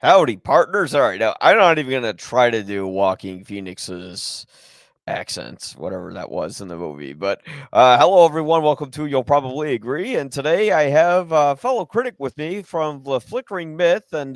Howdy, partners. All right, now I'm not even gonna try to do Walking Phoenix's accent, whatever that was in the movie. But hello, everyone. Welcome to You'll Probably Agree. And today I have a fellow critic with me from the Flickering Myth and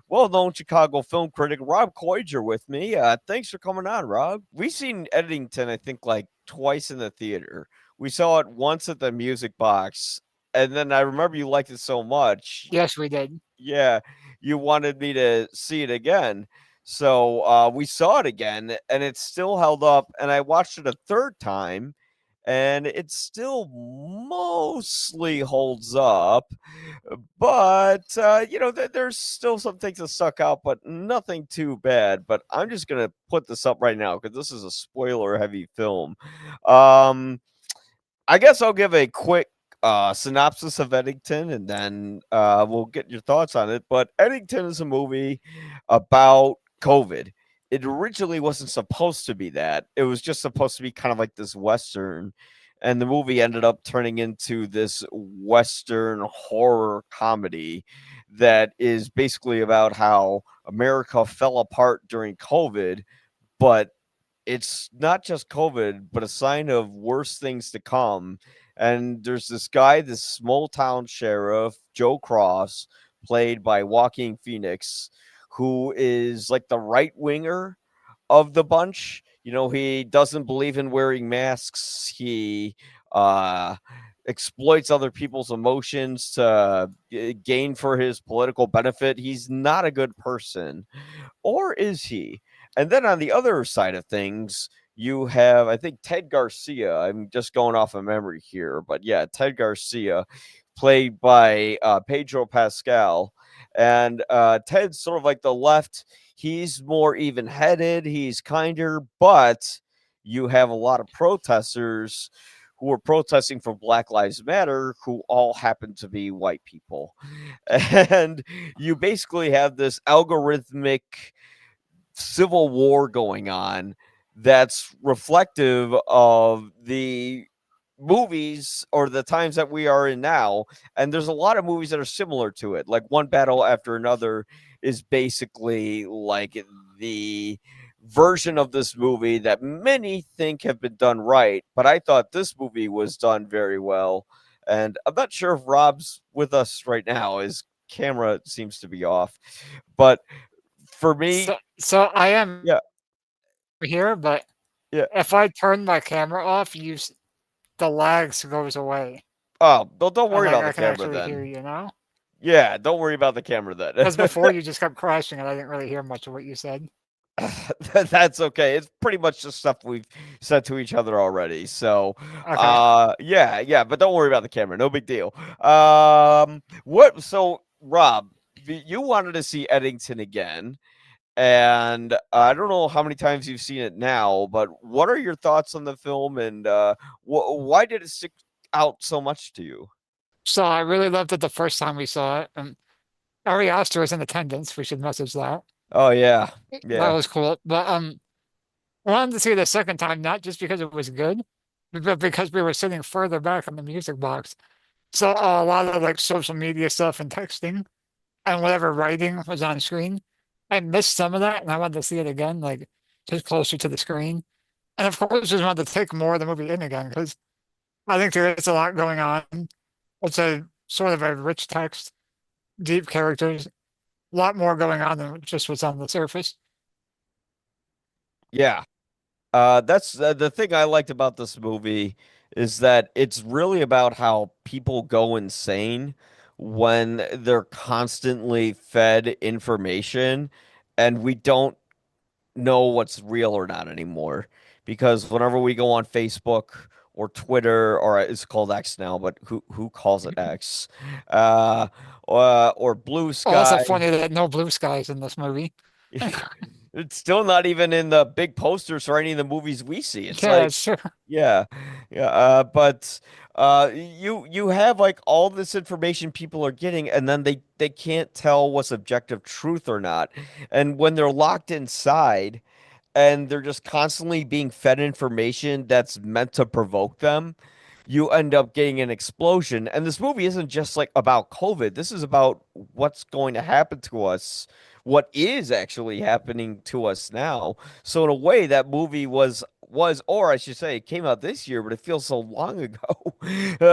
well-known Chicago film critic Rob Kojder with me. Thanks for coming on, Rob. We've seen Eddington, I think, like twice in the theater. We saw it once at the Music Box, and then I remember you liked it so much. Yes, we did. Yeah, you wanted me to see it again. So we saw it again, and it still held up. And I watched it a third time, and it still mostly holds up. But there's still some things to suck out, but nothing too bad. But I'm just gonna put this up right now because this is a spoiler-heavy film. Um, I guess I'll give a quick synopsis of Eddington and then we'll get your thoughts on it. But Eddington is a movie about COVID. It originally wasn't supposed to be that. It was just supposed to be kind of like this Western. And the movie ended up turning into this Western horror comedy that is basically about how America fell apart during COVID, but it's not just COVID, but a sign of worse things to come. And there's this guy, this small town sheriff, Joe Cross, played by Joaquin Phoenix, who is like the right winger of the bunch. He doesn't believe in wearing masks. He uh, exploits other people's emotions to gain for his political benefit. He's not a good person, or is he? And then on the other side of things, you have, I think, Ted Garcia. I'm just going off of memory here, but yeah, Ted Garcia, played by Pedro Pascal. And Ted's sort of like the left. He's more even headed, he's kinder, but you have a lot of protesters who are protesting for Black Lives Matter who all happen to be white people. And you basically have this algorithmic civil war going on that's reflective of the movies or the times that we are in now. And there's a lot of movies that are similar to it, like One Battle After Another is basically like the version of this movie that many think have been done right, but I thought this movie was done very well. And I'm not sure if Rob's with us right now. His camera seems to be off, but for me, So I am yeah, here, but yeah. if I turn my camera off, the lags goes away, Oh, don't and worry like about I the can camera actually hear then. you now. Yeah, don't worry about the camera then. Because before you just kept crashing, and I didn't really hear much of what you said. That's okay. It's pretty much just stuff we've said to each other already. So, Okay. yeah, but don't worry about the camera. No big deal. So Rob, you wanted to see Eddington again, and I don't know how many times you've seen it now, but what are your thoughts on the film, and why did it stick out so much to you? So I really loved it the first time we saw it, and Ari Aster was in attendance. We should message that. Oh yeah, That yeah. was cool. But I wanted to see it the second time, not just because it was good, but because we were sitting further back in the music box. So a lot of like social media stuff and texting and whatever writing was on screen. I missed some of that and I wanted to see it again, like just closer to the screen. And of course, just wanted to take more of the movie in again because I think there is a lot going on. It's a sort of a rich text, deep characters, a lot more going on than just what's on the surface. Yeah. That's the thing I liked about this movie is that it's really about how people go insane when they're constantly fed information and we don't know what's real or not anymore. Because whenever we go on Facebook or Twitter, or it's called X now, but who calls it X? Uh, or Blue Also Sky. funny that no blue skies in this movie. It's still not even in the big posters or any of the movies we see. It's Yeah, like, it's true. yeah, yeah. But you have like all this information people are getting, and then they can't tell what's objective truth or not. And when they're locked inside, and they're just constantly being fed information that's meant to provoke them, you end up getting an explosion. And this movie isn't just like about COVID. This is about what's going to happen to us, what is actually happening to us now. So in a way, that movie was, or I should say, it came out this year, but it feels so long ago,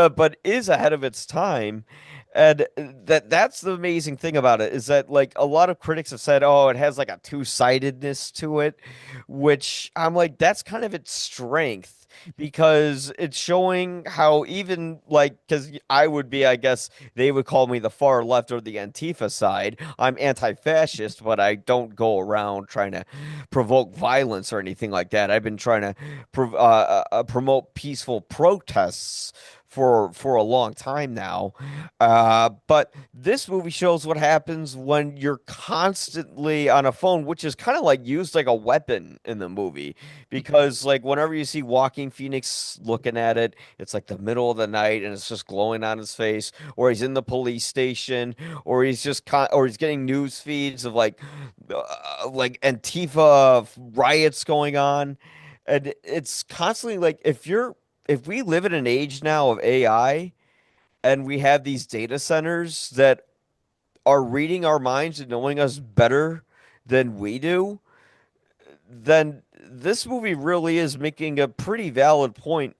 but is ahead of its time. And that's the amazing thing about it is that like a lot of critics have said, oh, it has like a two-sidedness to it, which I'm like, that's kind of its strength because it's showing how even like because I would be, I guess they would call me the far left or the Antifa side. I'm anti-fascist, but I don't go around trying to provoke violence or anything like that. I've been trying to promote peaceful protests for a long time now. But this movie shows what happens when you're constantly on a phone, which is kind of like used like a weapon in the movie. Because like whenever you see Walking Phoenix looking at it, it's like the middle of the night and it's just glowing on his face, or he's in the police station, or he's just or he's getting news feeds of like Antifa riots going on. And it's constantly like if we live in an age now of AI and we have these data centers that are reading our minds and knowing us better than we do, then this movie really is making a pretty valid point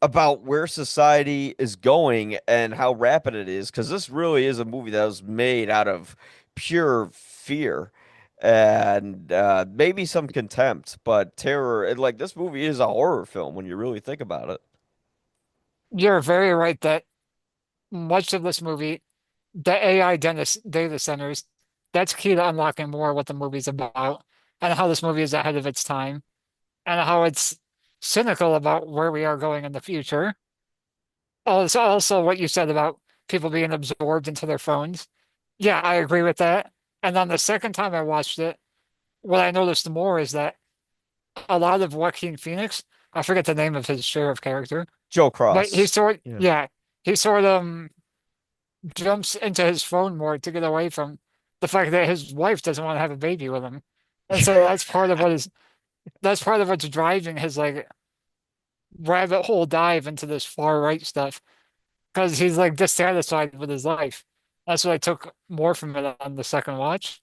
about where society is going and how rapid it is. Because this really is a movie that was made out of pure fear and maybe some contempt, but terror. And like this movie is a horror film when you really think about it. You're very right that much of this movie, the AI data centers, that's key to unlocking more of what the movie's about and how this movie is ahead of its time and how it's cynical about where we are going in the future. Also, what you said about people being absorbed into their phones. Yeah, I agree with that. And then the second time I watched it, what I noticed more is that a lot of Joaquin Phoenix, I forget the name of his sheriff character, Joe but Cross. Yeah. he sort of jumps into his phone more to get away from the fact that his wife doesn't want to have a baby with him. And so that's part of what's driving his like rabbit hole dive into this far right stuff because he's like dissatisfied with his life. That's what I took more from it on the second watch.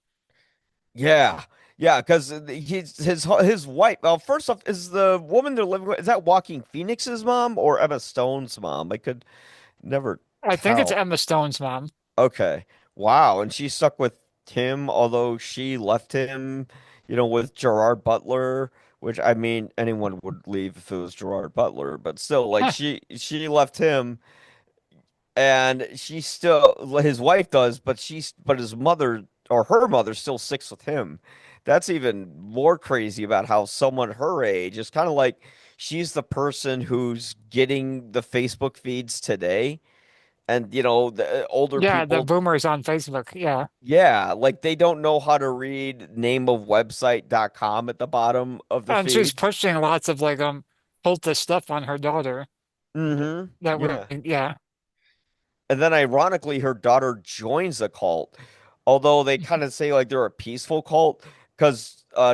Yeah. Yeah, because his wife. Well, first off, is the woman they're living with, is that Walking Phoenix's mom or Emma Stone's mom? I could never I think it's tell. Emma Stone's mom. Okay. Wow. And she stuck with him, although she left him, with Gerard Butler, which I mean, anyone would leave if it was Gerard Butler, but still, like Huh. she left him and she still his wife does, but his mother or her mother still sticks with him. That's even more crazy about how someone her age is kind of like she's the person who's getting the Facebook feeds today. And the older Yeah, the people, boomers on Facebook. Yeah. yeah, like they don't know how to read nameofwebsite.com at the bottom of the And she's feed. pushing lots of like cultist stuff on her daughter Mm-hmm. that we Yeah. yeah. And then ironically, her daughter joins a cult, although they kind of say like they're a peaceful cult because I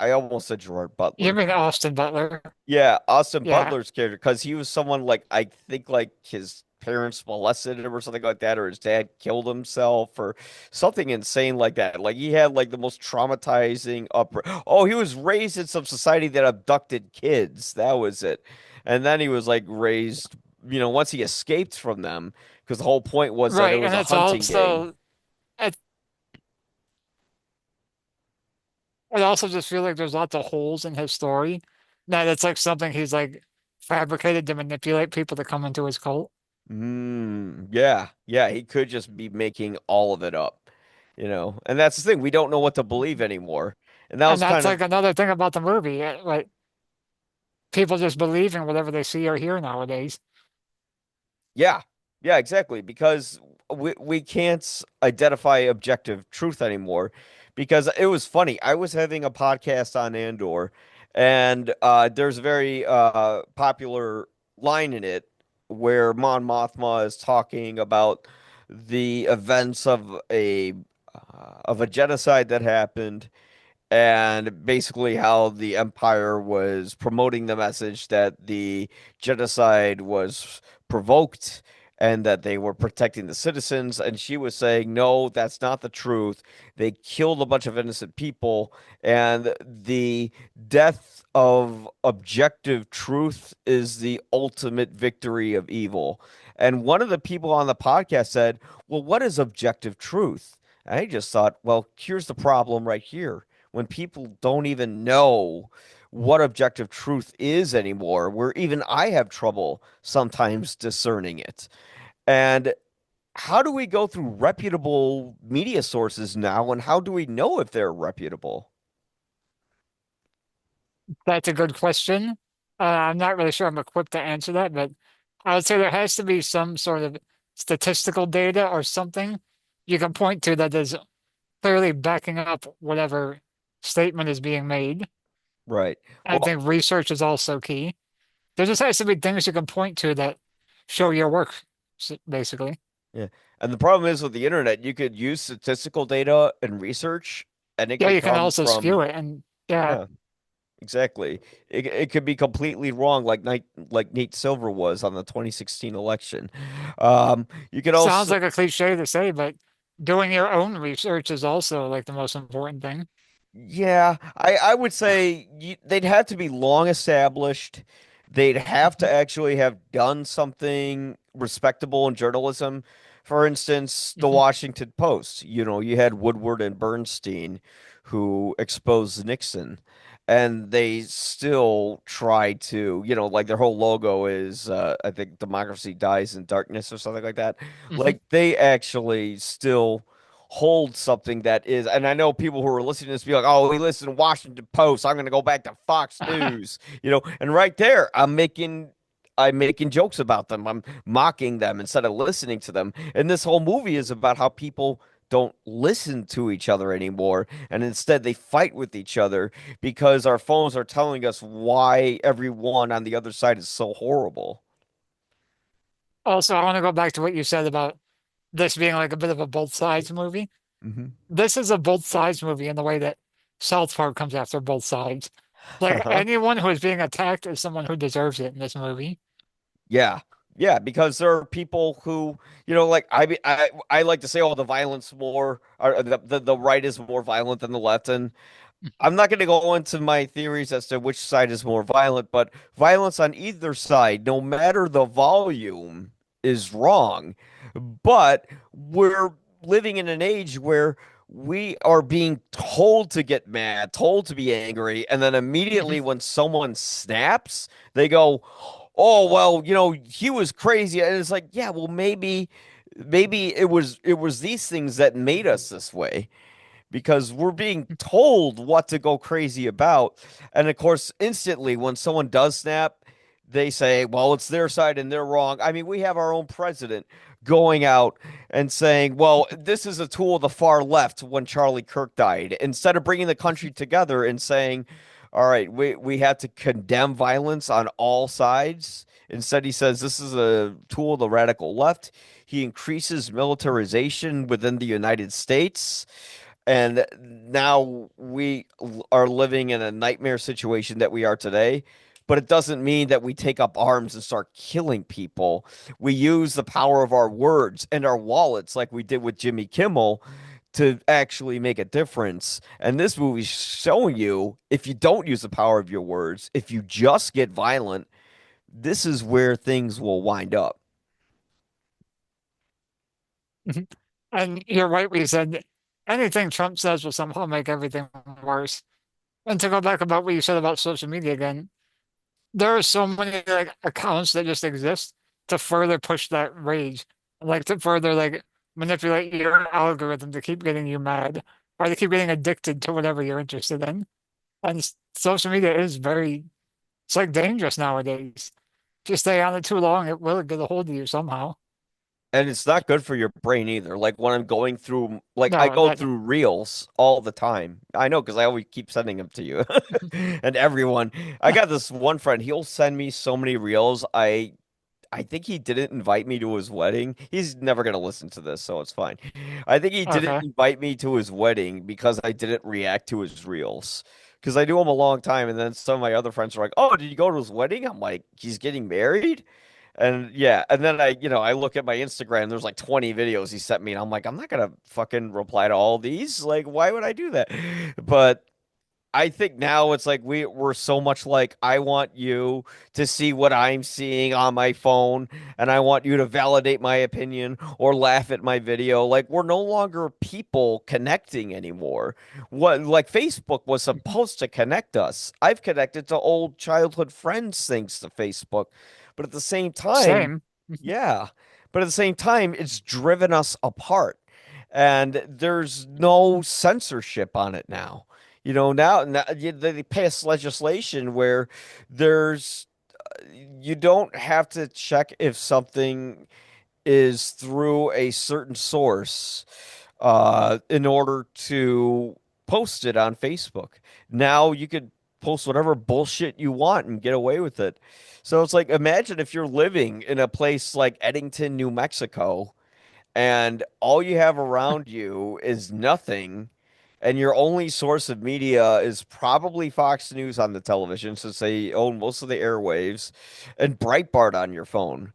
almost said Gerard You Butler. mean Austin Butler? Yeah, Austin Yeah. Butler's character, because he was someone like I think like his parents molested him or something like that, or his dad killed himself or something insane like that. Like he had like the most traumatizing up. Oh, he was raised in some society that abducted kids. That was it. And then he was like raised, once he escaped from them, because the whole point was that it Right. was And a it's hunting gang. also it, it also just feels like there's lots of holes in his story. That it's like something he's like fabricated to manipulate people to come into his cult. Yeah, yeah, he could just be making all of it up, and that's the thing. We don't know what to believe anymore. And that And was that's kind like of, another thing about the movie. Like people just believe in whatever they see or hear nowadays. yeah, yeah, exactly. Because we can't identify objective truth anymore. Because it was funny. I was having a podcast on Andor, and there's a very popular line in it where Mon Mothma is talking about the events of a genocide that happened, and basically how the empire was promoting the message that the genocide was provoked and that they were protecting the citizens. And she was saying, no, that's not the truth. They killed a bunch of innocent people, and the death of objective truth is the ultimate victory of evil. And one of the people on the podcast said, well, what is objective truth? And I just thought, well, here's the problem right here. When people don't even know what objective truth is anymore, where even I have trouble sometimes discerning it. And how do we go through reputable media sources now, and how do we know if they're reputable? That's a good question. I'm not really sure I'm equipped to answer that, but I would say there has to be some sort of statistical data or something you can point to that is clearly backing up whatever statement is being made. Right. I Well, think research is also key. There just has to be things you can point to that show your work, basically. yeah. And the problem is with the internet, you could use statistical data and research, and it Yeah, could you can come also skew from, it, and yeah, yeah, exactly. It could be completely wrong, like Nate Silver was on the 2016 election. You could sounds also, like a cliche to say, but doing your own research is also like the most important thing. yeah, I would say they'd have to be long established. They'd have to Mhm, actually have done something respectable in journalism. For instance, the mhm. Washington Post. You had Woodward and Bernstein who exposed Nixon, and they still try to, like their whole logo is, I think, democracy dies in darkness or something like that. Mhm. Like they actually still hold something that is, and I know people who are listening to this be like, oh, we listen to Washington Post, I'm going to go back to Fox News, and right there, I'm making jokes about them. I'm mocking them instead of listening to them. And this whole movie is about how people don't listen to each other anymore, and instead they fight with each other because our phones are telling us why everyone on the other side is so horrible. Also, I want to go back to what you said about this being like a bit of a both sides movie. Hmm. This is a both sides movie in the way that South Park comes after both sides. Like anyone who is being attacked is someone who deserves it in this movie. Yeah. Yeah, because there are people who, like I like to say, oh, the violence more, or the right is more violent than the left, and I'm not going to go into my theories as to which side is more violent, but violence on either side, no matter the volume, is wrong. But we're living in an age where we are being told to get mad, told to be angry, and then Mhm. immediately when someone snaps, they go, "Oh, well, he was crazy." And it's like, "Yeah, well, maybe it was these things that made us this way." Because we're being told what to go crazy about. And of course, instantly when someone does snap, they say, well, it's their side and they're wrong. I mean, we have our own president going out and saying, well, this is a tool of the far left when Charlie Kirk died, instead of bringing the country together and saying, all right, we have to condemn violence on all sides. Instead, he says this is a tool of the radical left. He increases militarization within the United States. And now we are living in a nightmare situation that we are today. But it doesn't mean that we take up arms and start killing people. We use the power of our words and our wallets, like we did with Jimmy Kimmel, to actually make a difference. And this movie's showing you if you don't use the power of your words, if you just get violent, this is where things will wind up. And you're right, we said anything Trump says will somehow make everything worse. And to go back about what you said about social media again, there are so many like accounts that just exist to further push that rage, like to further like manipulate your algorithm to keep getting you mad or to keep getting addicted to whatever you're interested in. And social media is it's like dangerous nowadays. If you stay on it too long, it will get a hold of you somehow. And it's not good for your brain either. Like when I'm going through, like I No, go that through reels all the time. I know because I always keep sending them to you and everyone. I got this one friend. He'll send me so many reels. I think he didn't invite me to his wedding. He's never gonna listen to this, so it's fine. I think he didn't Okay. invite me to his wedding because I didn't react to his reels. Because I knew him a long time, and then some of my other friends were like, "Oh, did you go to his wedding?" I'm like, "He's getting married?" And yeah, and then I look at my Instagram, there's like 20 videos he sent me, and I'm like, I'm not gonna fucking reply to all these. Like, why would I do that? But I think now it's like we're so much like I want you to see what I'm seeing on my phone and I want you to validate my opinion or laugh at my video. Like we're no longer people connecting anymore. What like Facebook was supposed to connect us. I've connected to old childhood friends thanks to Facebook. But at the same time, Same. yeah, but at the same time it's driven us apart. And there's no censorship on it now. Now they pass legislation where there's you don't have to check if something is through a certain source in order to post it on Facebook. Now you could post whatever bullshit you want and get away with it. So it's like imagine if you're living in a place like Eddington, New Mexico, and all you have around you is nothing, and your only source of media is probably Fox News on the television, since they own most of the airwaves, and Breitbart on your phone.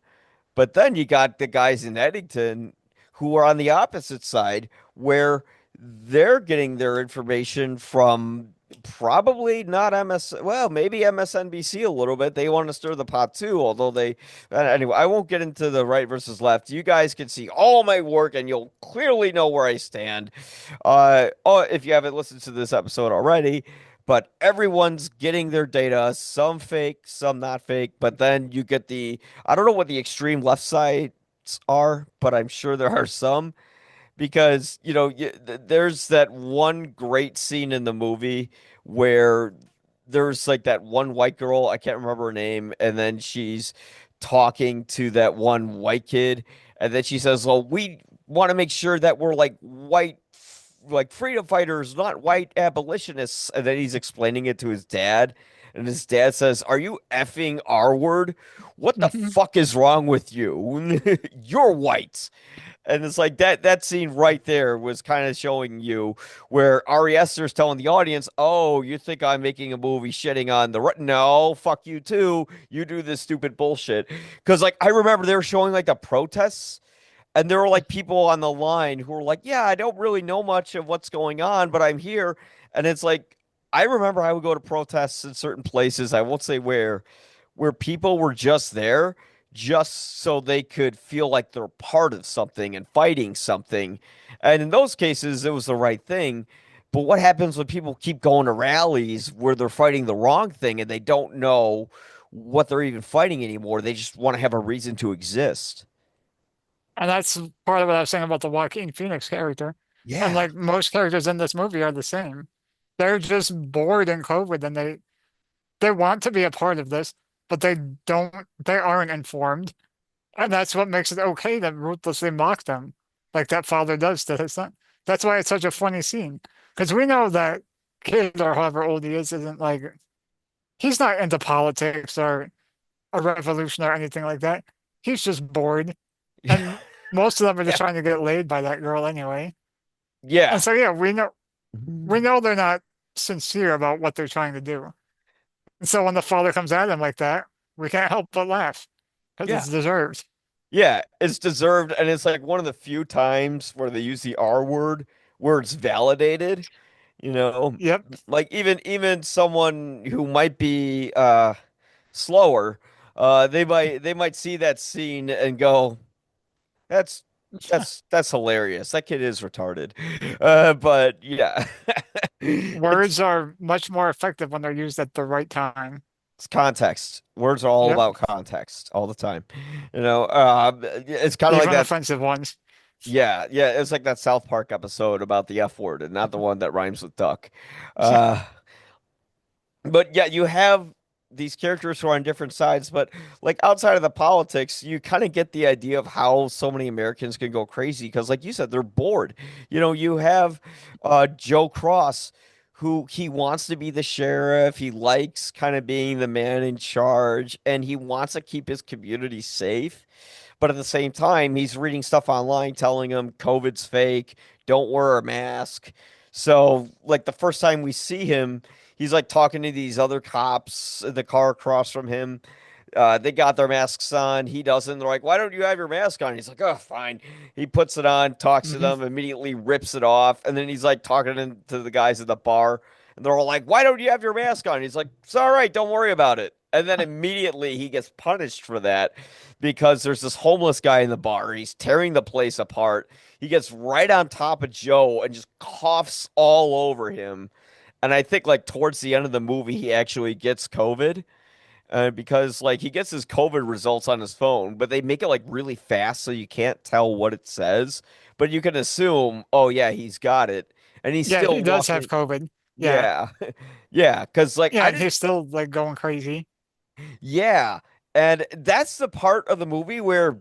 But then you got the guys in Eddington who are on the opposite side, where they're getting their information from probably not well, maybe MSNBC a little bit. They want to stir the pot too, although anyway, I won't get into the right versus left. You guys can see all my work and you'll clearly know where I stand. Oh, if you haven't listened to this episode already, but everyone's getting their data, some fake, some not fake. But then you get I don't know what the extreme left sides are, but I'm sure there are some because, there's that one great scene in the movie where there's like that one white girl, I can't remember her name, and then she's talking to that one white kid, and then she says, "Well, we want to make sure that we're like white, like freedom fighters, not white abolitionists." And then he's explaining it to his dad, and his dad says, "Are you effing R word? What the fuck is wrong with you? You're white." And it's like that scene right there was kind of showing you where Ari Aster's telling the audience, "Oh, you think I'm making a movie shitting on the right? No, fuck you too. You do this stupid bullshit." Because like I remember they were showing like the protests, and there were like people on the line who were like, "Yeah, I don't really know much of what's going on, but I'm here." And it's like I remember I would go to protests in certain places. I won't say where people were just there just so they could feel like they're part of something and fighting something. And in those cases, it was the right thing. But what happens when people keep going to rallies where they're fighting the wrong thing and they don't know what they're even fighting anymore? They just want to have a reason to exist. And that's part of what I was saying about the Joaquin Phoenix character. And Yeah. like most characters in this movie are the same. They're just bored in COVID and they want to be a part of this, but they aren't informed. And that's what makes it okay to ruthlessly mock them, like that father does to his son. That's why it's such a funny scene. Because we know that kid or however old he is isn't like he's not into politics or a revolution or anything like that. He's just bored. And most of them are just Yeah. trying to get laid by that girl anyway. And Yeah. so yeah, we know they're not sincere about what they're trying to do. And so when the father comes at him like that, we can't help but laugh because Yeah. it's deserved. Yeah. It's deserved. And it's like one of the few times where they use the R word where it's validated. You know, Yep. like even someone who might be slower, they might see that scene and go, "That's that's hilarious. That kid is retarded." But yeah, Words are much more effective when they're used at the right time. it's context. Words are all Yep. about context all the time. It's kind of like Even that. offensive ones. Yeah, yeah, it's like that South Park episode about the F word and not the one that rhymes with duck. Yeah. Uh, But yeah, you have these characters who are on different sides, but like outside of the politics, you kind of get the idea of how so many Americans can go crazy because, like you said, they're bored. You have Joe Cross, who he wants to be the sheriff. He likes kind of being the man in charge, and he wants to keep his community safe. But at the same time, he's reading stuff online telling him COVID's fake, don't wear a mask. So, like the first time we see him, he's like talking to these other cops in the car across from him. They got their masks on. He doesn't. They're like, "Why don't you have your mask on?" He's like, "Oh, fine." He puts it on, talks to Hmm. them, immediately rips it off, and then he's like talking to the guys at the bar, and they're all like, "Why don't you have your mask on?" He's like, "It's all right. Don't worry about it." And then immediately he gets punished for that because there's this homeless guy in the bar. He's tearing the place apart. He gets right on top of Joe and just coughs all over him. And I think like towards the end of the movie, he actually gets COVID because like he gets his COVID results on his phone, but they make it like really fast so you can't tell what it says, but you can assume, oh yeah, he's got it, and he's Yeah, he still does have walking. COVID. Yeah. Yeah, yeah, because like Yeah, I and didn't. he's still like going crazy. Yeah, and that's the part of the movie where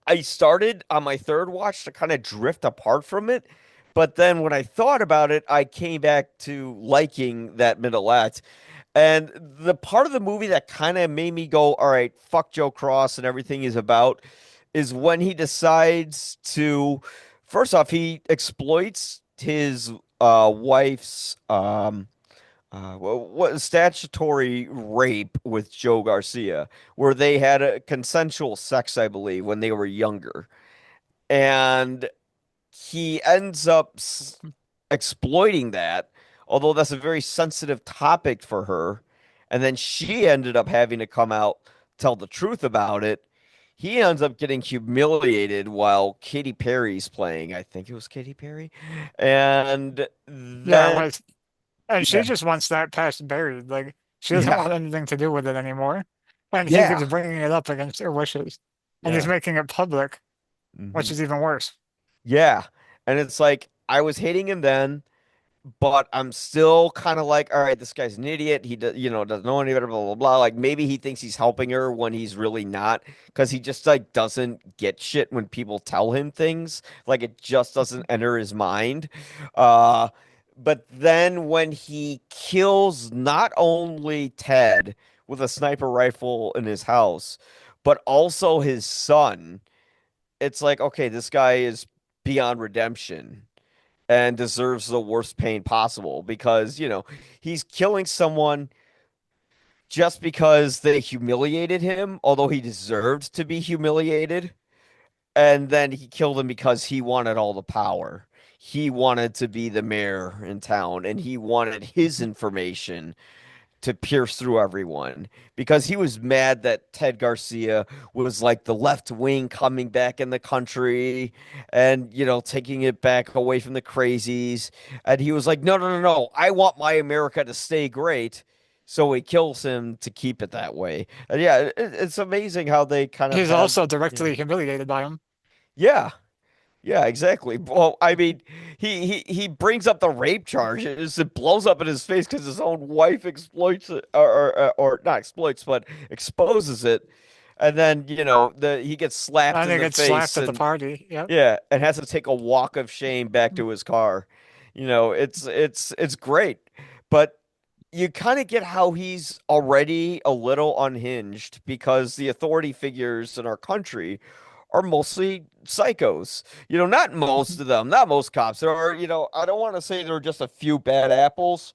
I started on my third watch to kind of drift apart from it. But then when I thought about it, I came back to liking that middle act. And the part of the movie that kind of made me go, all right, fuck Joe Cross and everything is about is when he decides to, first off, he exploits his wife's what statutory rape with Joe Garcia, where they had a consensual sex, I believe, when they were younger. And he ends up exploiting that, although that's a very sensitive topic for her. And then she ended up having to come out, tell the truth about it. He ends up getting humiliated while Katy Perry's playing. I think it was Katy Perry. And Yeah, then, like, and she yeah, just wants that past buried. Like, she doesn't yeah, want anything to do with it anymore. And he keeps yeah, bringing it up against her wishes. And he's yeah. making it public, which Hmm. is even worse. Yeah. And it's like, I was hating him then. But I'm still kind of like, all right, this guy's an idiot. He does, doesn't know any better, blah, blah, blah. Like maybe he thinks he's helping her when he's really not, because he just like doesn't get shit when people tell him things. Like it just doesn't enter his mind. Uh, but then when he kills not only Ted with a sniper rifle in his house, but also his son, it's like, okay, this guy is beyond redemption and deserves the worst pain possible because, he's killing someone just because they humiliated him, although he deserved to be humiliated. And then he killed him because he wanted all the power. He wanted to be the mayor in town and he wanted his information to pierce through everyone because he was mad that Ted Garcia was like the left wing coming back in the country and, taking it back away from the crazies. And he was like, no, no, no, no. I want my America to stay great. So he kills him to keep it that way. And yeah, it's amazing how they kind of He's have, also yeah, directly humiliated by him. yeah, yeah, exactly. Well, I mean, he brings up the rape charges. It blows up in his face because his own wife exploits it, or not exploits, but exposes it, and then the he gets slapped And in he the gets slapped face, at the and party. Yep. yeah, and has to take a walk of shame back to his car. It's great, but you kind of get how he's already a little unhinged because the authority figures in our country are mostly psychos. Not most of them, not most cops. There are, I don't want to say there are just a few bad apples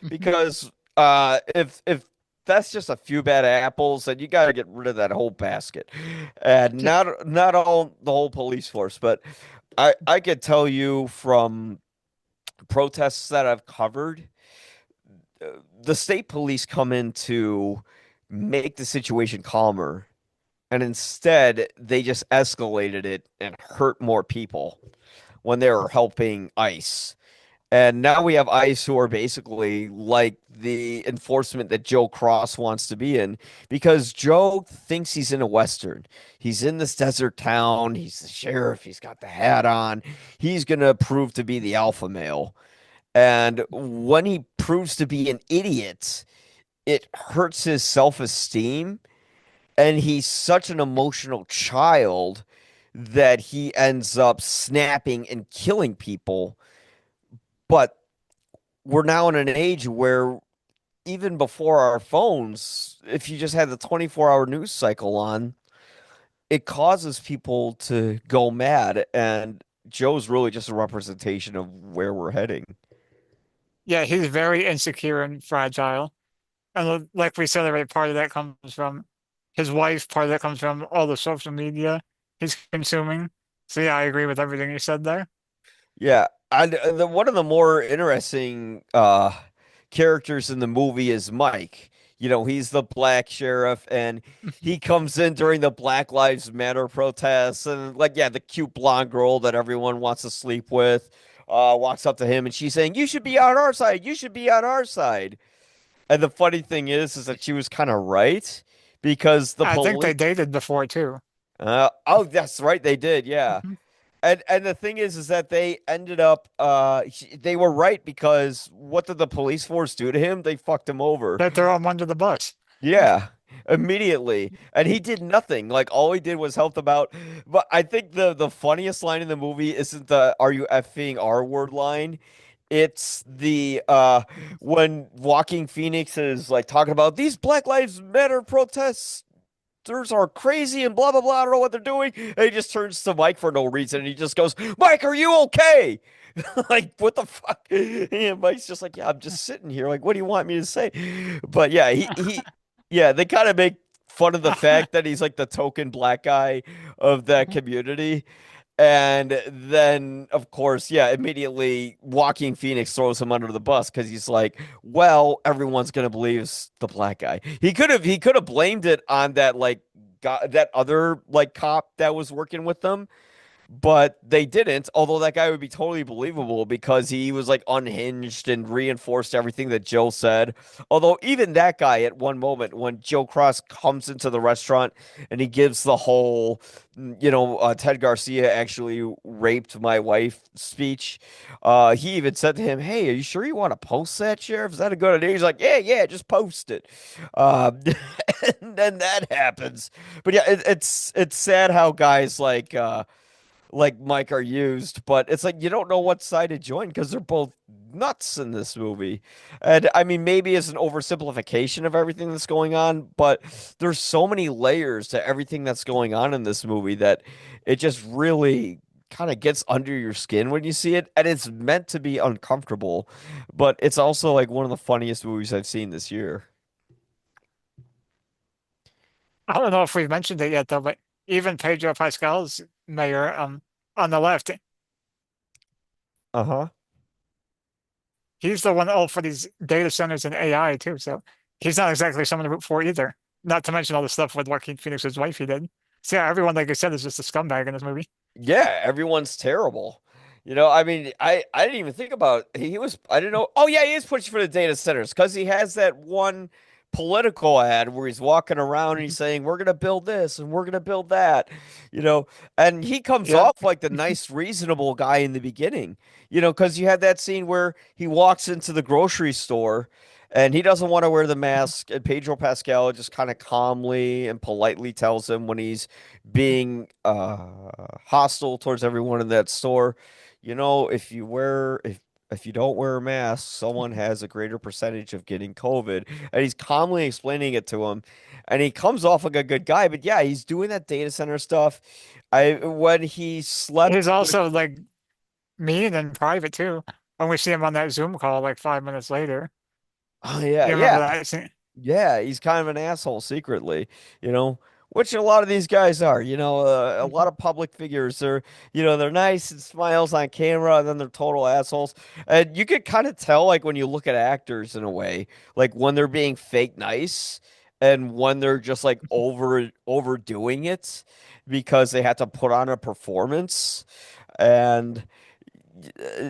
because if that's just a few bad apples, then you got to get rid of that whole basket. And not all the whole police force, but I could tell you from protests that I've covered, the state police come in to make the situation calmer, and instead they just escalated it and hurt more people when they were helping ICE. And now we have ICE who are basically like the enforcement that Joe Cross wants to be in because Joe thinks he's in a Western. He's in this desert town. He's the sheriff. He's got the hat on. He's going to prove to be the alpha male. And when he proves to be an idiot, it hurts his self esteem. And he's such an emotional child that he ends up snapping and killing people. But we're now in an age where even before our phones, if you just had the 24-hour news cycle on, it causes people to go mad. And Joe's really just a representation of where we're heading. Yeah, he's very insecure and fragile. And like we said already, part of that comes from his wife, part of that comes from all the social media he's consuming. So yeah, I agree with everything you said there. Yeah, one of the more interesting characters in the movie is Mike. You know, he's the black sheriff, and he comes in during the Black Lives Matter protests, and like, yeah, the cute blonde girl that everyone wants to sleep with, walks up to him, and she's saying, "You should be on our side. You should be on our side." And the funny thing is that she was kind of right because the I think they police. dated before too. Oh, that's right, they did, yeah. Mhm. And the thing is that they ended up they were right because what did the police force do to him? They fucked him over. They throw him under the bus. Yeah, immediately. And he did nothing. Like all he did was help them out. But I think the funniest line in the movie isn't the "Are you effing R word" line. It's the when Walking Phoenix is like talking about these Black Lives Matter protests are crazy and blah blah blah. I don't know what they're doing. And he just turns to Mike for no reason and he just goes, "Mike, are you okay?" Like, what the fuck? And Mike's just like, "Yeah, I'm just sitting here. Like, what do you want me to say?" But yeah, yeah, they kind of make fun of the fact that he's like the token black guy of that community. And then, of course, yeah, immediately Walking Phoenix throws him under the bus because he's like, "Well, everyone's gonna believe it's the black guy." He could have blamed it on that like that other like cop that was working with them, but they didn't. Although that guy would be totally believable because he was like unhinged and reinforced everything that Joe said. Although even that guy at one moment when Joe Cross comes into the restaurant and he gives the whole, Ted Garcia actually raped my wife speech. He even said to him, "Hey, are you sure you want to post that, Sheriff? Is that a good idea?" He's like, "Yeah, yeah, just post it." Um, and then that happens. But yeah, it's sad how guys like Mike are used, but it's like you don't know what side to join because they're both nuts in this movie. And I mean, maybe it's an oversimplification of everything that's going on, but there's so many layers to everything that's going on in this movie that it just really kind of gets under your skin when you see it. And it's meant to be uncomfortable, but it's also like one of the funniest movies I've seen this year. I don't know if we've mentioned it yet though, but even Pedro Pascal's mayor on the left, Uh-huh. he's the one all for these data centers and AI too. So he's not exactly someone to root for either. Not to mention all the stuff with Joaquin Phoenix's wife he did. So yeah, everyone, like I said, is just a scumbag in this movie. Yeah, everyone's terrible. I mean, I didn't even think about he was I didn't know. Oh yeah, he is pushing for the data centers because he has that one political ad where he's walking around and he's Mhm. saying we're gonna build this and we're gonna build that, you know, and he comes Yep. off like the nice, reasonable guy in the beginning, because you had that scene where he walks into the grocery store and he doesn't want to wear the mask, and Pedro Pascal just kind of calmly and politely tells him when he's being hostile towards everyone in that store, if you don't wear a mask, someone has a greater percentage of getting COVID. And he's calmly explaining it to him. And he comes off like a good guy, but yeah, he's doing that data center stuff. I when he He's slept with also like mean and private too. When we see him on that Zoom call like 5 minutes later. Oh yeah, You remember yeah. that scene? Yeah, he's kind of an asshole secretly, which a lot of these guys are. A lot Mhm. of public figures are, they're nice and smiles on camera, and then they're total assholes. And you could kind of tell, like, when you look at actors in a way, like when they're being fake nice and when they're just like overdoing it because they had to put on a performance. And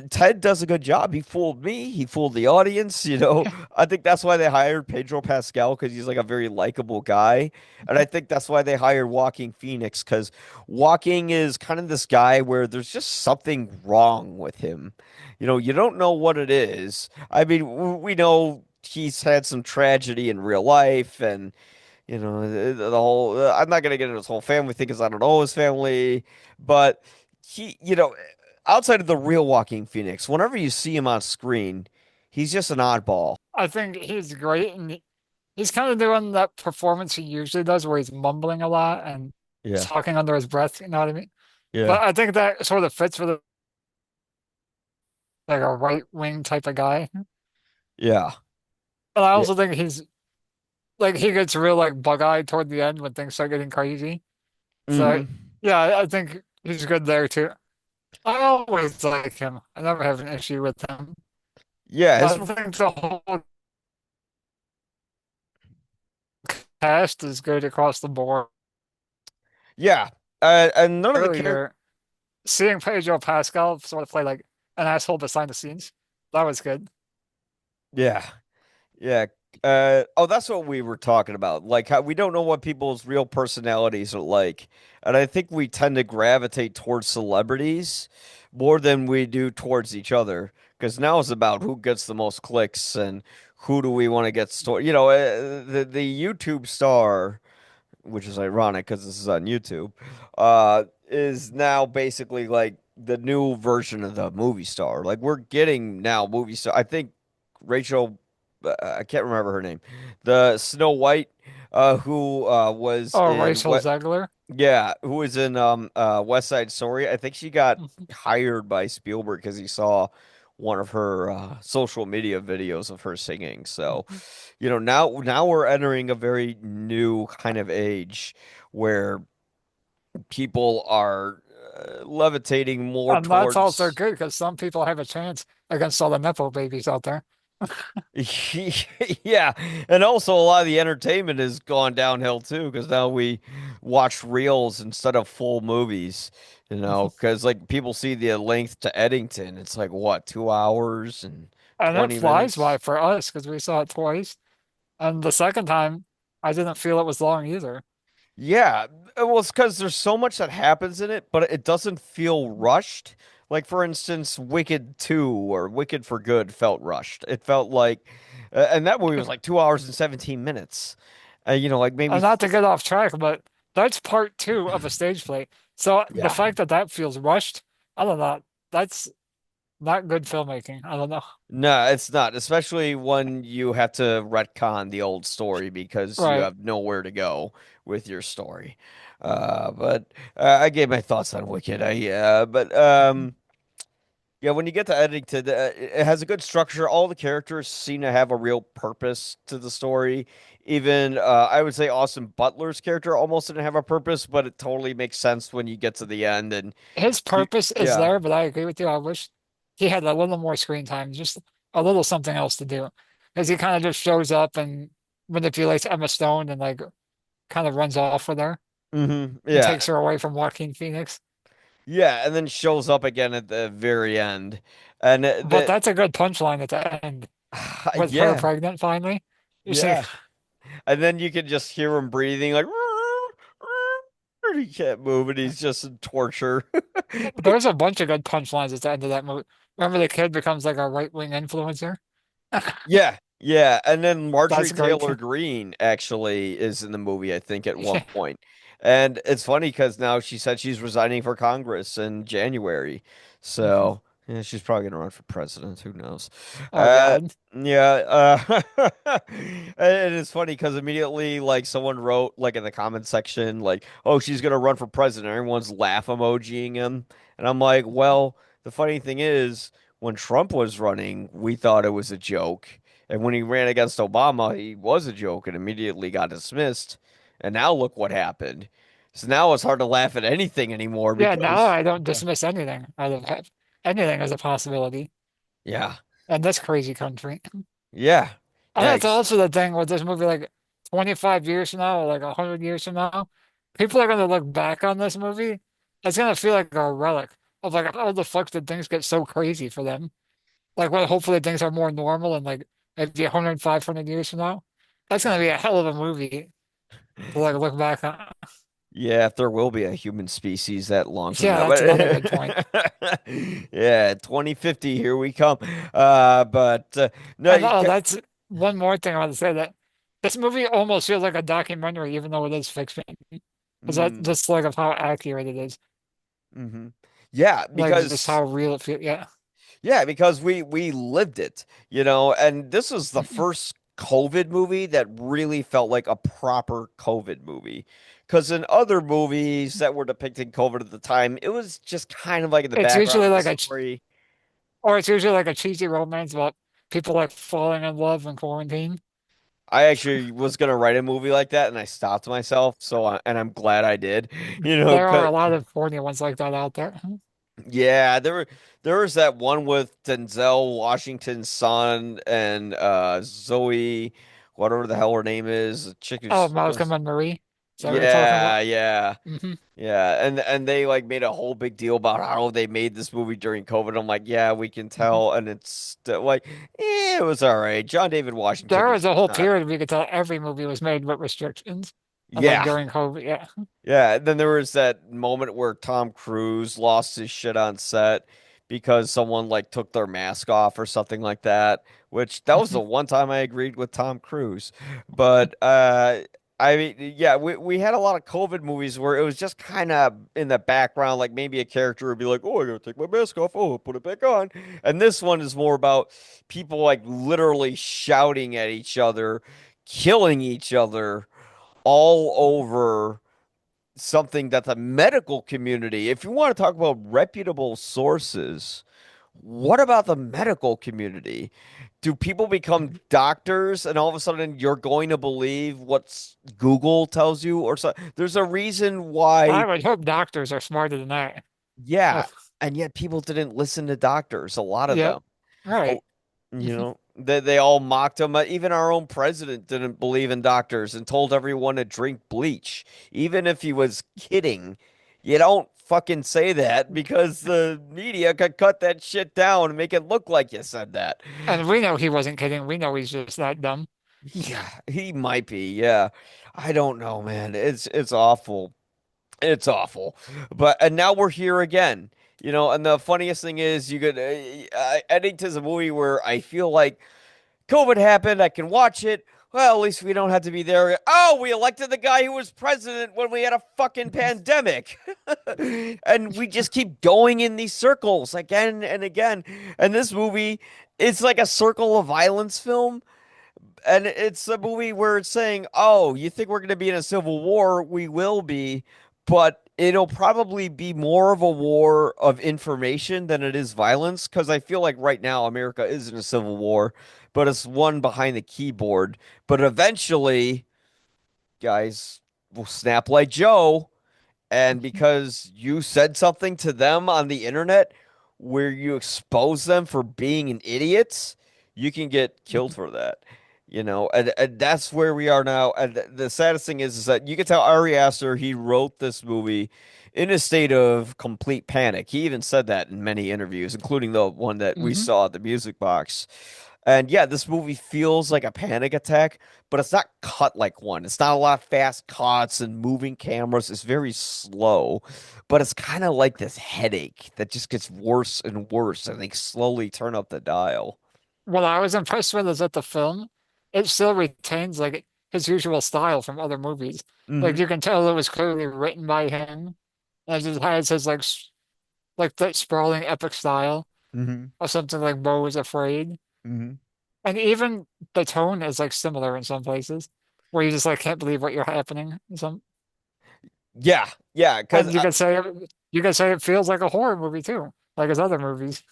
Ted does a good job. He fooled me. He fooled the audience. I think that's why they hired Pedro Pascal because he's like a very likable guy, and I think that's why they hired Walking Phoenix because Walking is kind of this guy where there's just something wrong with him. You don't know what it is. I mean, we know he's had some tragedy in real life, and the whole. I'm not gonna get into his whole family thing because I don't know his family, but he, outside of the real Walking Phoenix, whenever you see him on screen, He's just an oddball. I think he's great, and he's kind of doing that performance he usually does, where he's mumbling a lot and Yeah. talking under his breath. You know what I mean? Yeah. But I think that sort of fits with like a right wing type of guy. Yeah. And I Yeah. also think he's like he gets real like bug-eyed toward the end when things start getting crazy. So Hmm. yeah, I think he's good there too. I always like him. I never have an issue with him. Yeah. I think the whole cast is good across the board. Yeah. And none of the characters. Earlier, seeing Pedro Pascal sort of play like an asshole behind the scenes, that was good. Yeah. Yeah. Oh, that's what we were talking about. Like how we don't know what people's real personalities are like. And I think we tend to gravitate towards celebrities more than we do towards each other. Because now it's about who gets the most clicks and who do we want to get story. The YouTube star, which is ironic because this is on YouTube, is now basically like the new version of the movie star. Like we're getting now movie star. I think Rachel, I can't remember her name, the Snow White, who was Oh, in Rachel what? Zegler. Yeah, who was in West Side Story. I think she got Mhm. hired by Spielberg because he saw one of her social media videos of her singing. So, Mhm. now we're entering a very new kind of age where people are levitating more And that's also towards. good because some people have a chance against all the Nepo babies out there. Yeah, and also a lot of the entertainment has gone downhill too because now we watch reels instead of full movies, because like people see the length to Eddington, it's like what, 2 hours and And it 20 flies by minutes? for us because we saw it twice. And the second time, I didn't feel it was long either. Yeah, well, it's because there's so much that happens in it, but it doesn't feel rushed. Like for instance, Wicked 2 or Wicked for Good felt rushed. It felt like, and that movie was like 2 hours and 17 minutes. Like maybe, And not to get off track, but that's part two of a stage play. So the yeah. fact that that feels rushed, I don't know. That's not good filmmaking. I don't know. No, it's not, especially when you have to retcon the old story because you Right. have nowhere to go with your story. But I gave my thoughts on Wicked. But yeah, when you get to Eddington, it has a good structure. All the characters seem to have a real purpose to the story. Even I would say Austin Butler's character almost didn't have a purpose, but it totally makes sense when you get to the end. And His you, purpose is yeah. there, but I agree with you. I wish he had a little more screen time, just a little something else to do. Because he kind of just shows up and manipulates Emma Stone and like kind of runs off with her and Yeah. takes her away from Joaquin Phoenix. Yeah, and then shows up again at the very end. And But that's a good punchline at the end with her yeah, pregnant finally. You see, yeah. And then you can just hear him breathing like he can't move and he's just in torture. there's a bunch of good punchlines at the end of that movie. Remember the kid becomes like a right-wing influencer? Yeah, yeah. And then Marjorie That's great Taylor too. Greene actually is in the movie, I think, at one Yeah. point. And it's funny because now she said she's resigning for Congress in January. Mhm. So, yeah, she's probably gonna run for president. Who knows? Oh Uh, God. yeah. And it's funny because immediately, like, someone wrote, like, in the comment section, like, "Oh, she's gonna run for president." Everyone's laugh emojiing him, and I'm like, well, the funny thing is, when Trump was running, we thought it was a joke. And when he ran against Obama, he was a joke and immediately got dismissed. And now look what happened. So now it's hard to laugh at anything anymore Yeah, now because, I don't dismiss anything out of anything as a possibility yeah, in this crazy country. yeah, And yeah, that's also the thing with this movie, like 25 years from now, or like 100 years from now, people are gonna look back on this movie. It's gonna feel like a relic of like how the fuck did things get so crazy for them? Like when hopefully things are more normal and like maybe 100, 500 years from now. That's gonna be a hell of a movie to like look back on. yeah. If there will be a human species that long from Yeah, now, that's another good point. but yeah, 2050, here we come. But no, And oh, that's one more thing I want to say that this movie almost feels like a documentary, even though it is fiction. Because that mm, just like of how accurate it is, hmm. Yeah, like just because how real it feels. Yeah. Yeah, because we lived it, and this was the first COVID movie that really felt like a proper COVID movie. Because in other movies that were depicting COVID at the time, it was just kind of like in the It's background usually of the like story. or it's usually like a cheesy romance about people like falling in love in quarantine. I actually was gonna write a movie like that, and I stopped myself. And I'm glad I did. There are 'Cause a lot of corny ones like that out there. yeah, there was that one with Denzel Washington's son and Zoe, whatever the hell her name is, the chick Oh, who's Malcolm and Marie. Is that what you're talking yeah, about? yeah. Hmm. Yeah, and they like made a whole big deal about how they made this movie during COVID. I'm like, yeah, we can Hmm. tell, and it's like, it was all right. John David Washington There was was a whole not, period we could tell every movie was made with restrictions, like yeah, during COVID. Yeah. yeah. And then there was that moment where Tom Cruise lost his shit on set because someone like took their mask off or something like that, which that was the one time I agreed with Tom Cruise. But I mean, yeah, we had a lot of COVID movies where it was just kind of in the background, like maybe a character would be like, "Oh, I gotta take my mask off. Oh, put it back on." And this one is more about people like literally shouting at each other, killing each other all over something that the medical community, if you want to talk about reputable sources, what about the medical community? Do people become doctors and all of a sudden you're going to believe what Google tells you or so? There's a reason I why, would hope doctors are smarter than that. yeah, Ugh. and yet people didn't listen to doctors, a lot of Yep. them. Right. Oh, they all mocked him. Even our own president didn't believe in doctors and told everyone to drink bleach, even if he was kidding. You don't fucking say that because the media could cut that shit down and make it look like you said that. And we know he wasn't kidding. We know he's just that dumb. Yeah, he might be. Yeah, I don't know, man. It's awful. It's awful. But and now we're here again. And the funniest thing is, you could Eddington's a movie where I feel like COVID happened. I can watch it. Well, at least we don't have to be there. Oh, we elected the guy who was president when we had a fucking pandemic. And we just keep going in these circles again and again. And this movie, it's like a circle of violence film. And it's a movie where it's saying, oh, you think we're going to be in a civil war? We will be, but it'll probably be more of a war of information than it is violence. Because I feel like right now America is in a civil war, but it's one behind the keyboard. But eventually, guys will snap like Joe. And because you said something to them on the internet where you expose them for being an idiot, you can get killed for that. And that's where we are now. And the saddest thing is that you can tell Ari Aster, he wrote this movie in a state of complete panic. He even said that in many interviews, including the one that we Hmm. saw at the Music Box. And yeah, this movie feels like a panic attack, but it's not cut like one. It's not a lot of fast cuts and moving cameras. It's very slow, but it's kind of like this headache that just gets worse and worse, and they slowly turn up the dial. What I was impressed with is that the film, it still retains like his usual style from other movies. Like Hmm. you can tell it was clearly written by him. And it has his like that sprawling epic style Hmm. or something like Beau is Afraid. Hmm. And even the tone is like similar in some places where you just like can't believe what you're happening. Some Yeah, yeah, because and you can say it feels like a horror movie too, like his other movies.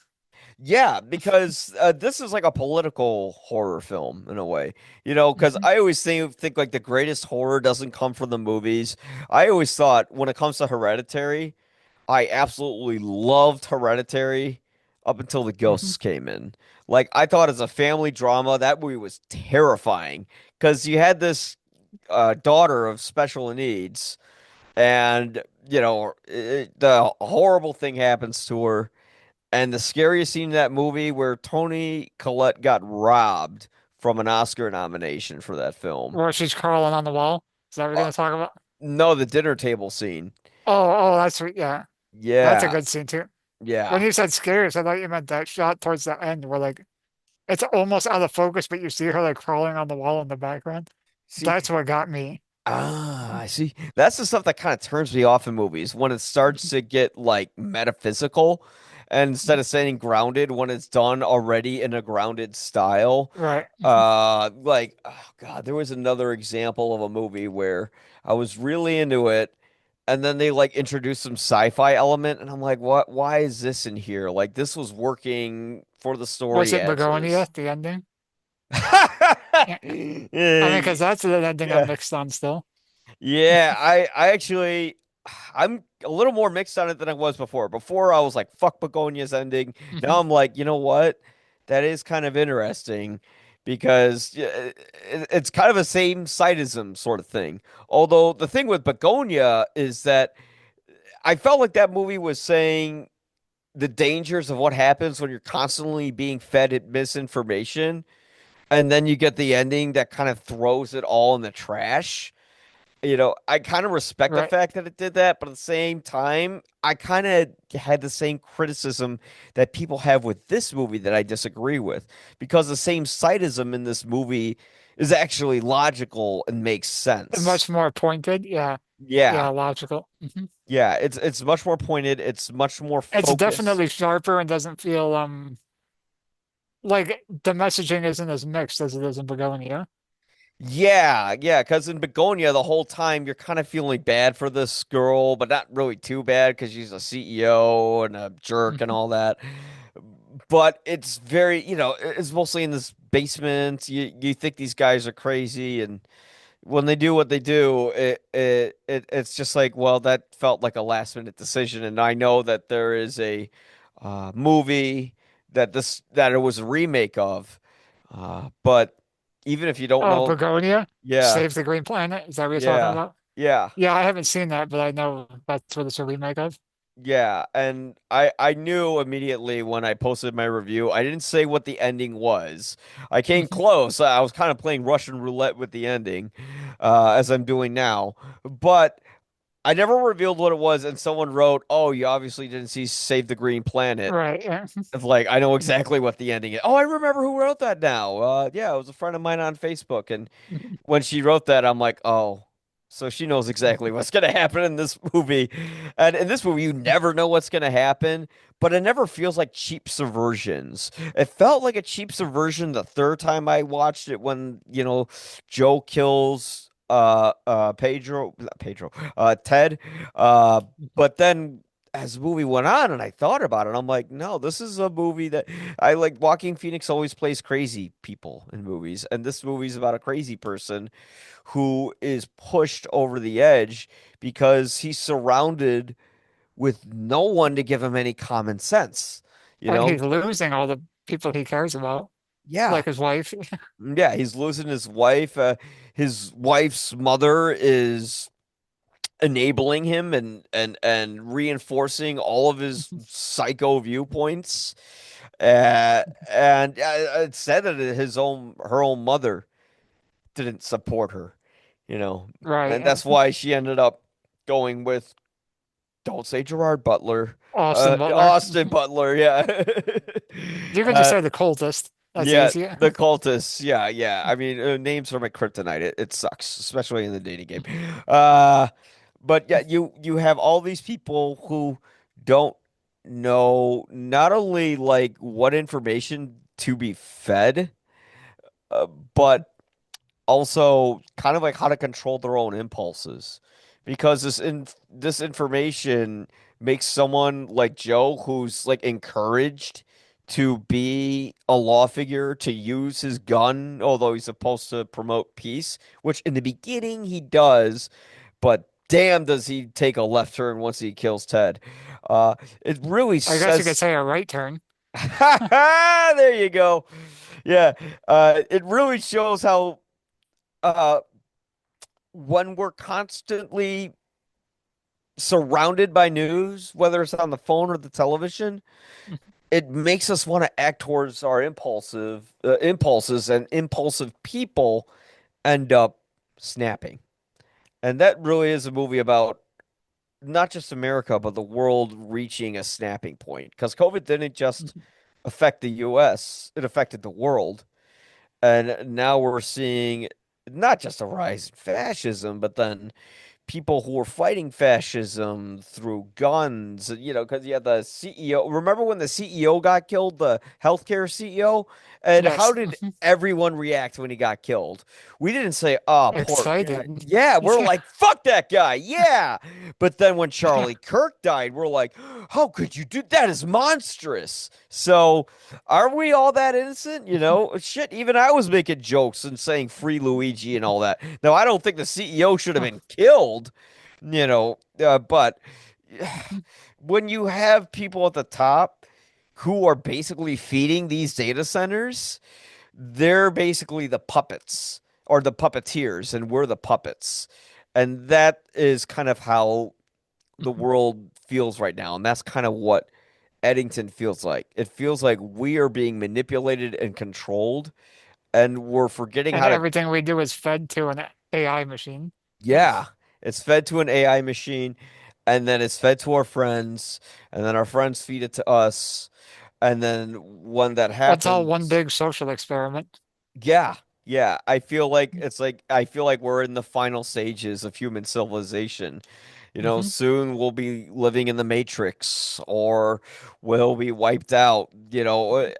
this is like a political horror film in a way, because Mhm. I always think like the greatest horror doesn't come from the movies. I always thought when it comes to Hereditary, I absolutely loved Hereditary up until the Mhm. ghosts came in. Like I thought as a family drama, that movie was terrifying because you had this daughter of special needs, and the horrible thing happens to her. And the scariest scene in that movie where Toni Collette got robbed from an Oscar nomination for that film. Where she's crawling on the wall. Is that what we're Uh, gonna talk about? no, the dinner table scene. Oh, that's yeah. That's a Yeah, good scene too. When yeah. you said scares, I thought you meant that shot towards the end where like it's almost out of focus, but you see her like crawling on the wall in the background. See, That's what got me. I see. That's the stuff that kind of turns me off in movies when it starts to get like metaphysical. and instead of saying grounded when it's done already in a grounded style. Right. Like, oh God, there was another example of a movie where I was really into it, and then they like introduced some sci-fi element, and I'm like, what? Why is this in here? Like, this was working for the Was story it as Begonia, is. the ending? Yeah. I mean, because Eh, that's an ending I'm yeah. mixed on still. Yeah, I actually I'm a little more mixed on it than I was before. Before I was like, fuck Begonia's ending. Now Mhm. I'm like, you know what? That is kind of interesting because it's kind of a same sightism sort of thing. Although the thing with Begonia is that I felt like that movie was saying the dangers of what happens when you're constantly being fed misinformation, and then you get the ending that kind of throws it all in the trash. I kind of respect the Right. fact that it did that, but at the same time, I kind of had the same criticism that people have with this movie that I disagree with, because the same sightism in this movie is actually logical and makes sense. Much more pointed. Yeah. Yeah, Yeah. logical. Yeah, it's much more pointed, it's much more It's focused. definitely sharper and doesn't feel like the messaging isn't as mixed as it is in Begonia. Yeah, yeah, because in Begonia, the whole time you're kind of feeling bad for this girl, but not really too bad because she's a CEO and a jerk and Mhm. all that. But it's very, it's mostly in this basement. You think these guys are crazy, and when they do what they do, it's just like, well, that felt like a last minute decision. And I know that there is a movie that it was a remake of, but even if you don't Oh, know, Begonia, yeah, Save the Green Planet. Is that what you're talking yeah, about? yeah. Yeah, I haven't seen that, but I know that's what it's a remake of. Yeah, and I knew immediately when I posted my review. I didn't say what the ending was. I came close. I was kind of playing Russian roulette with the ending, as I'm doing now. But I never revealed what it was, and someone wrote, "Oh, you obviously didn't see Save the Green Planet." Right. Yeah. It's like I know exactly what the ending is. Oh, I remember who wrote that now. Yeah, it was a friend of mine on Facebook, and when she wrote that, I'm like, oh, so she knows exactly what's going to happen in this movie. And in this movie, you never know what's going to happen, but it never feels like cheap subversions. It felt like a cheap subversion the third time I watched it when, Joe kills Ted. Uh but then as the movie went on and I thought about it, I'm like, no, this is a movie that I like. Joaquin Phoenix always plays crazy people in movies, and this movie's about a crazy person who is pushed over the edge because he's surrounded with no one to give him any common sense. You And know? he's losing all the people he cares about, Yeah. like his wife. Yeah, he's losing his wife. His wife's mother is enabling him and reinforcing all of his psycho viewpoints. And it said that her own mother didn't support her, you know, Right. and that's why she ended up going with, don't say Gerard Butler, Austin Butler. Austin Butler, yeah. You could just uh, say the cultist. That's yeah, easier. the cultists, yeah, yeah. I mean, names are my kryptonite. It sucks, especially in the dating game. Uh, but yeah, you have all these people who don't know not only like what information to be fed, uh, but also kind of like how to control their own impulses, because this information makes someone like Joe, who's like encouraged to be a law figure, to use his gun, although he's supposed to promote peace, which in the beginning he does, but damn does he take a left turn once he kills Ted. It really I guess you could says, say a right turn. there you go. Yeah, it really shows how uh when we're constantly surrounded by news, whether it's on the phone or the television, it makes us want to act towards our impulses, and impulsive people end up snapping. And that really is a movie about not just America, but the world reaching a snapping point. Because COVID didn't just affect the US, it affected the world. And now we're seeing not just a rise in fascism, but then people who were fighting fascism through guns, because you had the CEO. Remember when the CEO got killed, the healthcare CEO? And how Yes. did everyone react when he got killed? We didn't say, "Oh, poor guy." Excited. Yeah, we're like, "Fuck that guy." Yeah. But then when Charlie Kirk died, we're like, "How could you do that? Is monstrous." So, are we all that innocent? Shit, even I was making jokes and saying free Luigi and all that. Now, I don't think the CEO should have been killed, but when you have people at the top who are basically feeding these data centers, they're basically the puppets or the puppeteers, and we're the puppets. And that is kind of how the world feels right now. And that's kind of what Eddington feels like. It feels like we are being manipulated and controlled, and we're forgetting And how to. everything we do is fed to an AI machine. Yeah, it's fed to an AI machine, and then it's fed to our friends, and then our friends feed it to us, and then when that It's all one happens, big social experiment. yeah, yeah, I feel like we're in the final stages of human civilization. Hmm. Soon we'll be living in the Matrix, or we'll be wiped out.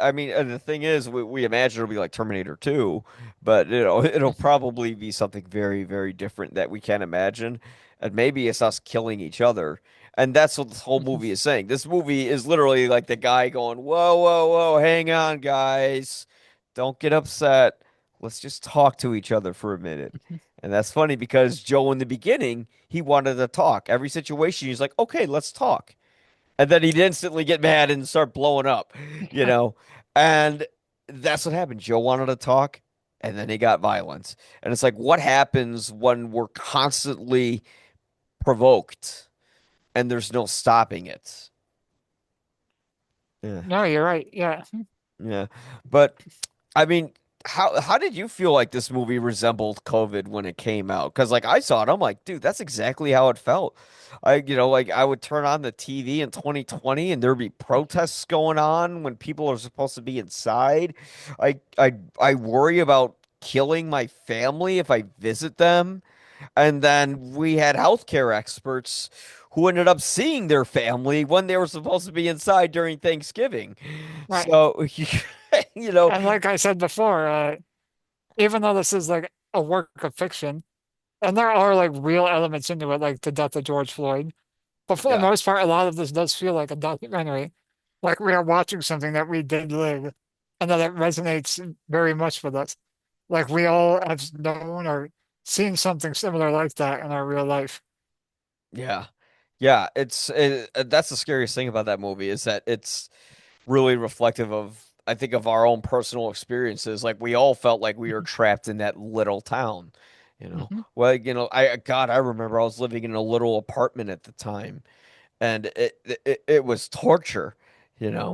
I mean, and the thing is, we imagine it'll be like Terminator 2, but it'll probably be something very, very different that we can't imagine. And maybe it's us killing each other. And that's what this whole movie is saying. This movie is literally like the guy going, "Whoa, whoa, whoa, hang on, guys. Don't get upset. Let's just talk to each other for a minute." And that's funny because Joe, in the beginning, he wanted to talk. Every situation, he's like, "Okay, let's talk." And then he'd instantly get mad and start blowing up, you know? And that's what happened. Joe wanted to talk, and then he got violent. And it's like, what happens when we're constantly provoked and there's no stopping it? Yeah. No, you're right. Yeah. Yeah. But I mean, how did you feel like this movie resembled COVID when it came out? Because like I saw it, I'm like, dude, that's exactly how it felt. Like I would turn on the TV in 2020 and there'd be protests going on when people are supposed to be inside. I worry about killing my family if I visit them. And then we had healthcare experts who ended up seeing their family when they were supposed to be inside during Thanksgiving. Right. So, you know, And like I said before, even though this is like a work of fiction, and there are like real elements into it, like the death of George Floyd, but for the yeah, most part, a lot of this does feel like a documentary. Like we are watching something that we did live, and that it resonates very much with us. Like we all have known or seen something similar like that in our real life. yeah, yeah. That's the scariest thing about that movie is that it's really reflective of, I think, of our own personal experiences. Like we all felt like we were trapped in that little town, you know. Hmm. Well, I remember I was living in a little apartment at the time, and it was torture,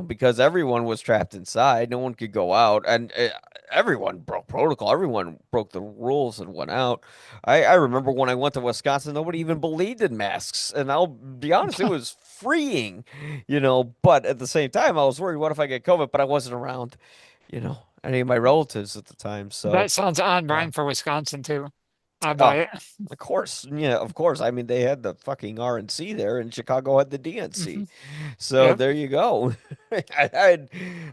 because everyone was trapped inside. No one could go out, and everyone broke protocol. Everyone broke the rules and went out. I remember when I went to Wisconsin, nobody even believed in masks, and I'll be honest, it was freeing, But at the same time, I was worried, what if I get COVID? But I wasn't around, any of my relatives at the time, so. That sounds on uh, brand for Wisconsin too. I buy Oh, it. of course. Yeah, of course. I mean, they had the fucking RNC there, and Chicago had the DNC. Hmm. So Yep. there you go.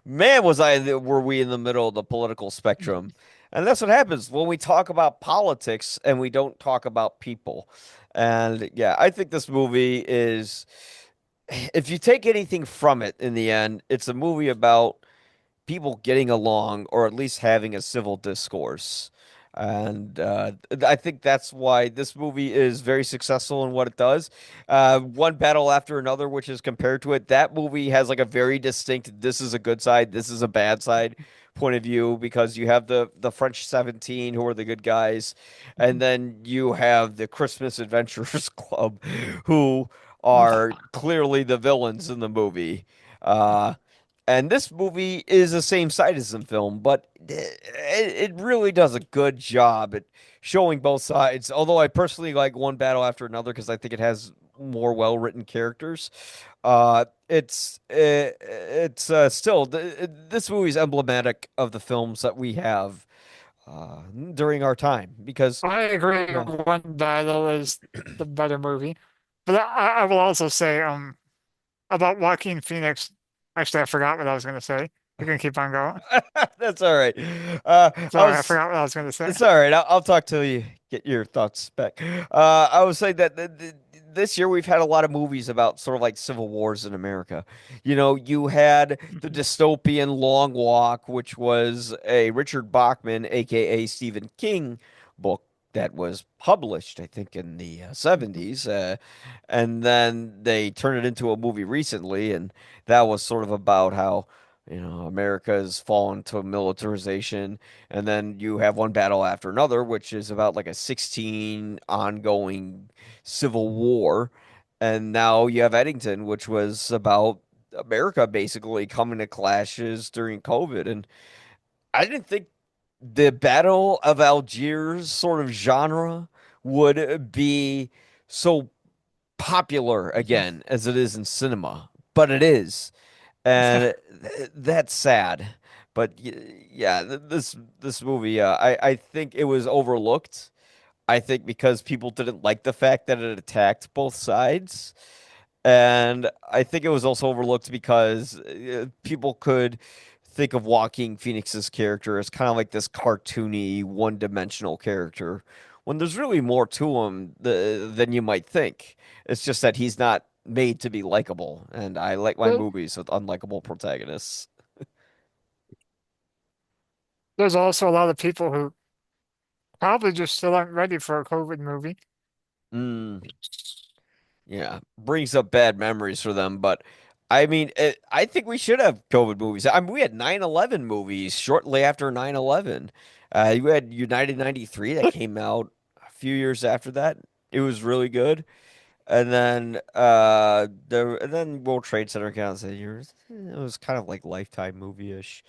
Man, were we in the middle of the political spectrum. And that's what happens when we talk about politics and we don't talk about people. And yeah, I think this movie is, if you take anything from it in the end, it's a movie about people getting along or at least having a civil discourse. And I think that's why this movie is very successful in what it does. One battle after another, which is compared to it, that movie has like a very distinct, this is a good side, this is a bad side point of view, because you have the French 17 who are the good guys, and then you have the Christmas Adventurers Club who are clearly the villains in the movie. Uh, and this movie is the same side as the film, but it really does a good job at showing both sides. Although I personally like one battle after another because I think it has more well-written characters. It's still this movie is emblematic of the films that we have during our time because I agree. yeah. One Battle is the better movie, but I will also say about Joaquin Phoenix. Actually, I forgot what I was going to say. You can keep on going. That's all right. I Sorry, I was forgot what I was going to say. It's all right. I'll talk till you get your thoughts back. I would say that this year we've had a lot of movies about sort of like civil wars in America. You know, you had the Mhm. dystopian Long Walk, which was a Richard Bachman, aka Stephen King book that was published, I think, in the Mhm. 70s. And then they turned it into a movie recently, and that was sort of about how, America has fallen to militarization, and then you have one battle after another, which is about like a 16 ongoing civil war. And now you have Eddington, which was about America basically coming to clashes during COVID. And I didn't think the Battle of Algiers sort of genre would be so popular again as it is in cinema, but it is, and that's sad. But yeah, this movie, I think it was overlooked. I think because people didn't like the fact that it attacked both sides, and I think it was also overlooked because people could think of Joaquin Phoenix's character as kind of like this cartoony, one-dimensional character, when there's really more to him than you might think. It's just that he's not made to be likable, and I like my There- movies with unlikable protagonists. There's also a lot of people who probably just still aren't ready for a COVID movie. Mm. Yeah, brings up bad memories for them, but I mean, I think we should have COVID movies. I mean, we had 9/11 movies shortly after 9/11. You had United 93 that came out a few years after that. It was really good. And then World Trade Center counts that years. It was kind of like Lifetime movie-ish.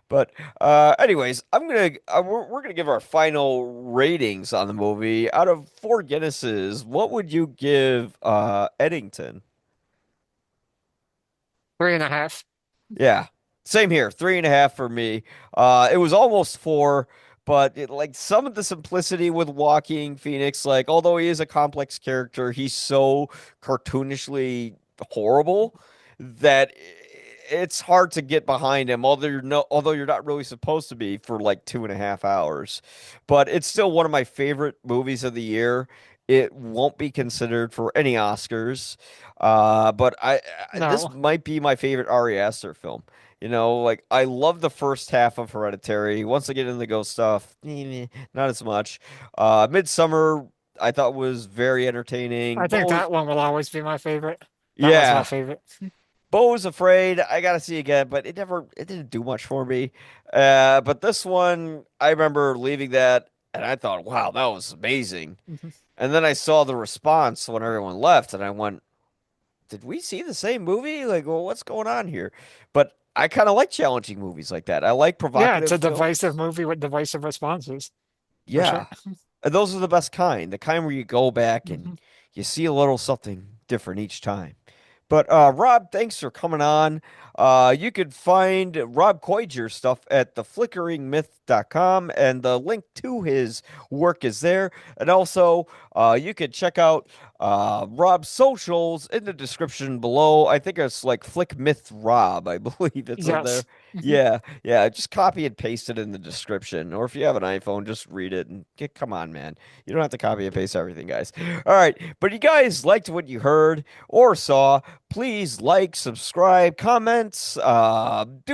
But anyways, we're gonna give our final ratings on the movie. Out of four Guinnesses, what would you give Eddington? 3.5. Yeah, same here. 3.5 for me. It was almost four, but like some of the simplicity with Walking Phoenix, like although he is a complex character, he's so cartoonishly horrible that it's hard to get behind him. Although you're not really supposed to be for like 2.5 hours, but it's still one of my favorite movies of the year. It won't be considered for any Oscars. But this No, might be my favorite Ari Aster film. Like I love the first half of Hereditary. Once I get into the ghost stuff, not as much. Midsummer, I thought was very entertaining. I think that one will always be my favorite. That was my Yeah, favorite. Bo was afraid. I gotta see again, but it didn't do much for me. But this one, I remember leaving that, and I thought, wow, that was amazing. And then I saw the response when everyone left, and I went, did we see the same movie? Like, well, what's going on here? But I kind of like challenging movies like that. I like Yeah, it's provocative a divisive films. movie with divisive responses, for sure. Yeah. And those are the best kind, the kind where you go back and Mhm. you see a little something different each time. But Rob, thanks for coming on. You could find Rob Kojder stuff at theflickeringmyth.com, and the link to his work is there. And also, you could check out Rob's socials in the description below. I think it's like Flick Myth Rob, I believe it's in there. Yes. Mhm. Yeah, yeah. Just copy and paste it in the description, or if you have an iPhone, just read it and come on, man. You don't have to copy and paste everything, guys. All right, but you guys liked what you heard or saw, please like, subscribe, comments, do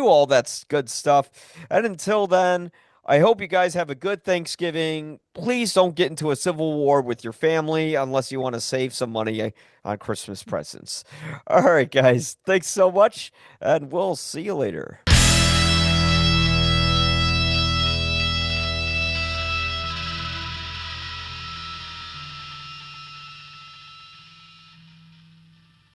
all that good stuff. And until then, I hope you guys have a good Thanksgiving. Please don't get into a civil war with your family unless you want to save some money on Christmas presents. All right, guys, thanks so much, and we'll see you later.